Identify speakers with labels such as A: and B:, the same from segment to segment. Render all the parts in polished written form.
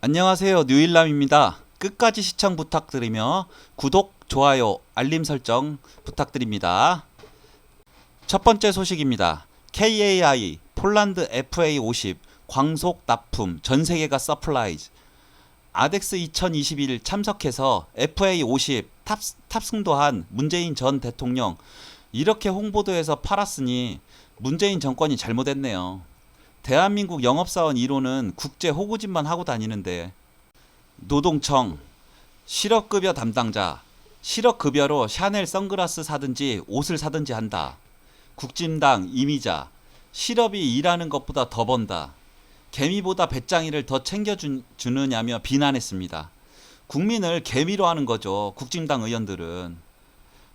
A: 안녕하세요. 뉴일남입니다. 끝까지 시청 부탁드리며 구독, 좋아요, 알림 설정 부탁드립니다. 첫 번째 소식입니다. KAI 폴란드 FA50 광속 납품 전 세계가 서프라이즈. 아덱스 2021 참석해서 FA50 탑승도한 문재인 전 대통령 이렇게 홍보도에서 팔았으니 문재인 정권이 잘못했네요. 대한민국 영업사원 1호는 국제 호구짓만 하고 다니는데 노동청 실업급여 담당자 실업급여로 샤넬 선글라스 사든지 옷을 사든지 한다. 국진당 이미자 실업이 일하는 것보다 더 번다. 개미보다 배짱이를 더 챙겨주느냐며 비난했습니다. 국민을 개미로 하는 거죠. 국진당 의원들은.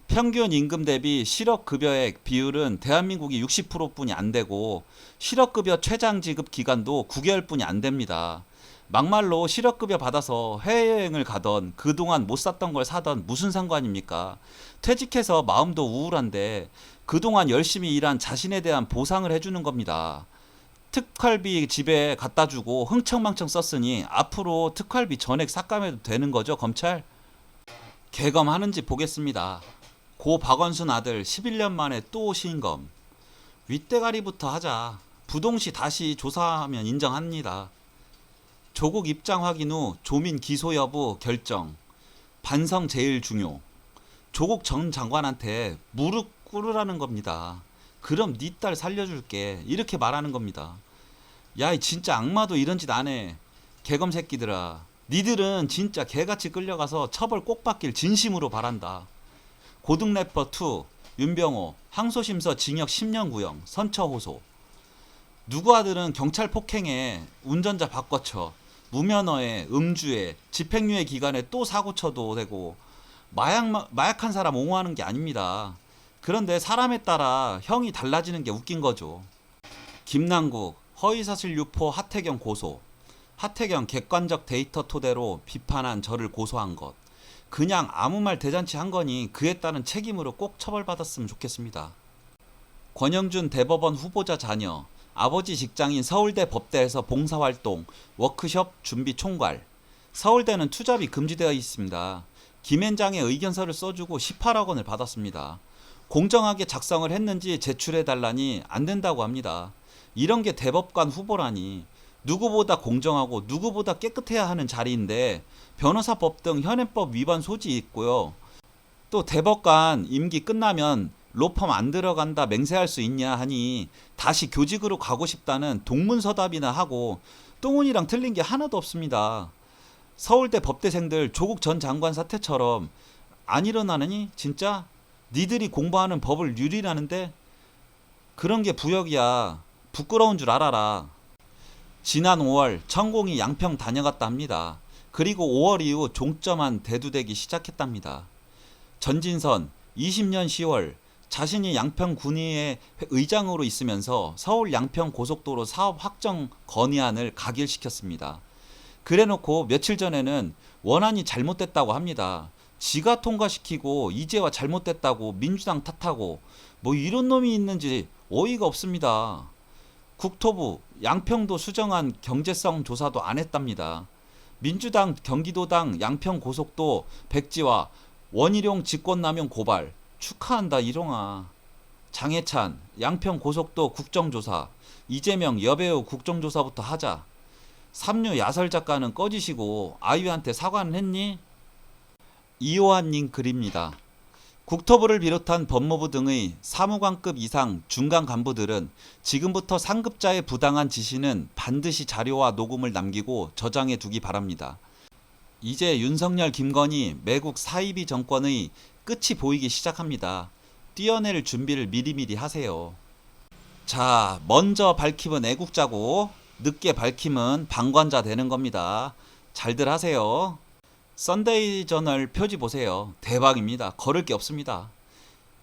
A: 평균 임금 대비 실업급여액 비율은 대한민국이 60%뿐이 안 되고 실업급여 최장 지급 기간도 9개월뿐이 안 됩니다. 막말로 실업급여 받아서 해외여행을 가던 그동안 못 샀던 걸 사던 무슨 상관입니까? 퇴직해서 마음도 우울한데 그동안 열심히 일한 자신에 대한 보상을 해주는 겁니다. 특활비 집에 갖다 주고 흥청망청 썼으니 앞으로 특활비 전액 삭감해도 되는 거죠, 검찰? 개검하는지 보겠습니다. 고 박원순 아들 11년 만에 또 신검. 윗대가리부터 하자. 부동시 다시 조사하면 인정합니다. 조국 입장 확인 후 조민 기소 여부 결정. 반성 제일 중요. 조국 전 장관한테 무릎 꿇으라는 겁니다. 그럼 네 딸 살려줄게. 이렇게 말하는 겁니다. 야, 진짜 악마도 이런 짓 안 해. 개검 새끼들아. 니들은 진짜 개같이 끌려가서 처벌 꼭 받길 진심으로 바란다. 고등 래퍼 2 윤병호 항소심서 징역 10년 구형 선처 호소. 누구 아들은 경찰 폭행에 운전자 바꿔쳐 무면허에 음주에 집행유예 기간에 또 사고 쳐도 되고 마약한 사람 옹호하는 게 아닙니다. 그런데 사람에 따라 형이 달라지는 게 웃긴 거죠. 김남국 허위사실 유포 하태경 고소. 하태경 객관적 데이터 토대로 비판한 저를 고소한 것. 그냥 아무 말 대잔치 한 거니 그에 따른 책임으로 꼭 처벌받았으면 좋겠습니다. 권영준 대법원 후보자 자녀, 아버지 직장인 서울대 법대에서 봉사활동, 워크숍 준비 총괄. 서울대는 투잡이 금지되어 있습니다. 김앤장의 의견서를 써주고 18억 원을 받았습니다. 공정하게 작성을 했는지 제출해달라니 안 된다고 합니다. 이런 게 대법관 후보라니. 누구보다 공정하고 누구보다 깨끗해야 하는 자리인데 변호사법 등 현행법 위반 소지 있고요. 또 대법관 임기 끝나면 로펌 안 들어간다 맹세할 수 있냐 하니 다시 교직으로 가고 싶다는 동문서답이나 하고 똥운이랑 틀린 게 하나도 없습니다. 서울대 법대생들 조국 전 장관 사태처럼 안 일어나느니 진짜? 니들이 공부하는 법을 유린하는데 그런 게 부역이야. 부끄러운 줄 알아라. 지난 5월 천공이 양평 다녀갔다 합니다. 그리고 5월 이후 종점한 대두되기 시작했답니다. 전진선 20년 10월 자신이 양평 군의회 의장으로 있으면서 서울 양평 고속도로 사업 확정 건의안을 가결시켰습니다. 그래놓고 며칠 전에는 원안이 잘못됐다고 합니다. 지가 통과시키고 이제와 잘못됐다고 민주당 탓하고 뭐 이런 놈이 있는지 어이가 없습니다. 국토부 양평도 수정안 경제성 조사도 안 했답니다. 민주당 경기도당 양평고속도 백지화 원희룡 직권남용 고발 축하한다 일용아. 장해찬 양평고속도 국정조사 이재명 여배우 국정조사부터 하자. 삼류 야설 작가는 꺼지시고 아이유한테 사과는 했니? 이호환님 글입니다. 국토부를 비롯한 법무부 등의 사무관급 이상 중간 간부들은 지금부터 상급자의 부당한 지시는 반드시 자료와 녹음을 남기고 저장해 두기 바랍니다. 이제 윤석열 김건희 매국 사이비 정권의 끝이 보이기 시작합니다. 뛰어낼 준비를 미리미리 하세요. 자, 먼저 밝히면 애국자고 늦게 밝히면 방관자 되는 겁니다. 잘들 하세요. 썬데이 저널 표지 보세요. 대박입니다. 걸을 게 없습니다.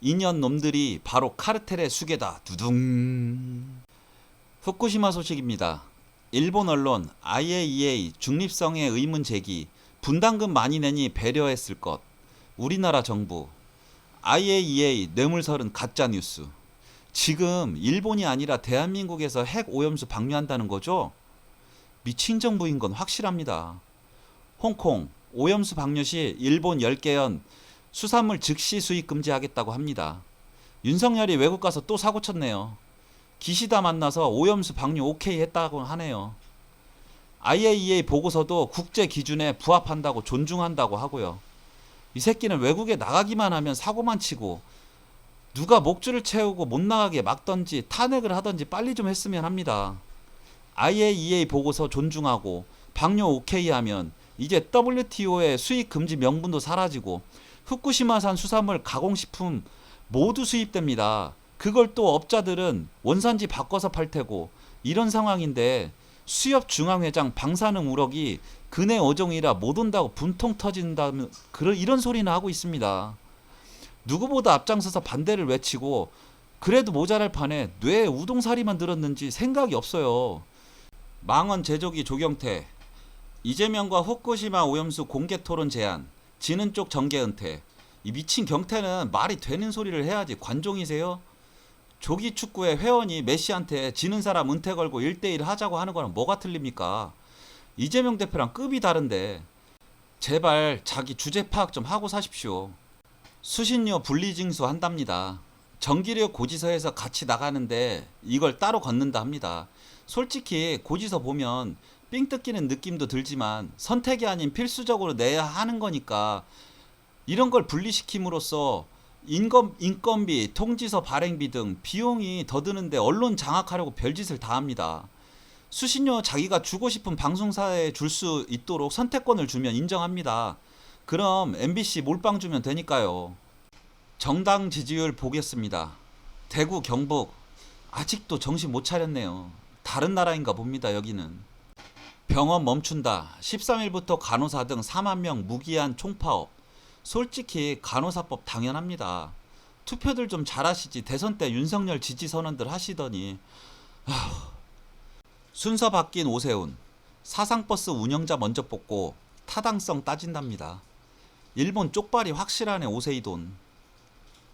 A: 인연 놈들이 바로 카르텔의 수괴다. 두둥. 후쿠시마 소식입니다. 일본 언론 IAEA 중립성의 의문 제기. 분담금 많이 내니 배려했을 것. 우리나라 정부 IAEA 뇌물설은 가짜뉴스. 지금 일본이 아니라 대한민국에서 핵 오염수 방류한다는 거죠? 미친 정부인 건 확실합니다. 홍콩 오염수 방류 시 일본 10개연 수산물 즉시 수입 금지하겠다고 합니다. 윤석열이 외국 가서 또 사고 쳤네요. 기시다 만나서 오염수 방류 오케이 했다고 하네요. IAEA 보고서도 국제 기준에 부합한다고 존중한다고 하고요. 이 새끼는 외국에 나가기만 하면 사고만 치고 누가 목줄을 채우고 못 나가게 막던지 탄핵을 하던지 빨리 좀 했으면 합니다. IAEA 보고서 존중하고 방류 오케이 하면 이제 WTO의 수입 금지 명분도 사라지고 후쿠시마산 수산물 가공식품 모두 수입됩니다. 그걸 또 업자들은 원산지 바꿔서 팔 테고 이런 상황인데 수협중앙회장 방사능 우럭이 근해 어종이라 못 온다고 분통 터진다면 이런 소리나 하고 있습니다. 누구보다 앞장서서 반대를 외치고 그래도 모자랄 판에 뇌에 우동사리만 들었는지 생각이 없어요. 망언 제조기 조경태, 이재명과 후쿠시마 오염수 공개 토론 제안, 지는 쪽 정계 은퇴. 이 미친 경태는 말이 되는 소리를 해야지. 관종이세요? 조기 축구의 회원이 메시한테 지는 사람 은퇴 걸고 1대1 하자고 하는 거랑 뭐가 틀립니까? 이재명 대표랑 급이 다른데 제발 자기 주제 파악 좀 하고 사십시오. 수신료 분리징수 한답니다. 전기료 고지서에서 같이 나가는데 이걸 따로 걷는다 합니다. 솔직히 고지서 보면 삥 뜯기는 느낌도 들지만 선택이 아닌 필수적으로 내야 하는 거니까 이런 걸 분리시킴으로써 인건비, 통지서 발행비 등 비용이 더 드는데 언론 장악하려고 별짓을 다 합니다. 수신료 자기가 주고 싶은 방송사에 줄 수 있도록 선택권을 주면 인정합니다. 그럼 MBC 몰빵 주면 되니까요. 정당 지지율 보겠습니다. 대구, 경북 아직도 정신 못 차렸네요. 다른 나라인가 봅니다. 여기는. 병원 멈춘다. 13일부터 간호사 등 4만 명 무기한 총파업. 솔직히 간호사법 당연합니다. 투표들 좀 잘하시지. 대선 때 윤석열 지지 선언들 하시더니. 순서 바뀐 오세훈. 사상버스 운영자 먼저 뽑고 타당성 따진답니다. 일본 쪽발이 확실하네. 오세이돈.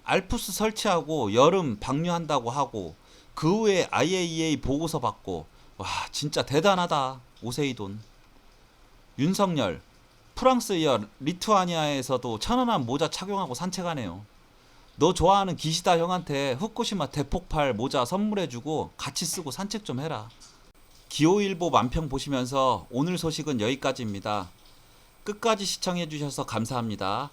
A: 알프스 설치하고 여름 방류한다고 하고 그 후에 IAEA 보고서 받고 와 진짜 대단하다. 오세이돈. 윤석열. 프랑스 이어 리투아니아에서도 천연한 모자 착용하고 산책하네요. 너 좋아하는 기시다 형한테 후쿠시마 대폭발 모자 선물해주고 같이 쓰고 산책 좀 해라. 기호일보 만평 보시면서 오늘 소식은 여기까지입니다. 끝까지 시청해주셔서 감사합니다.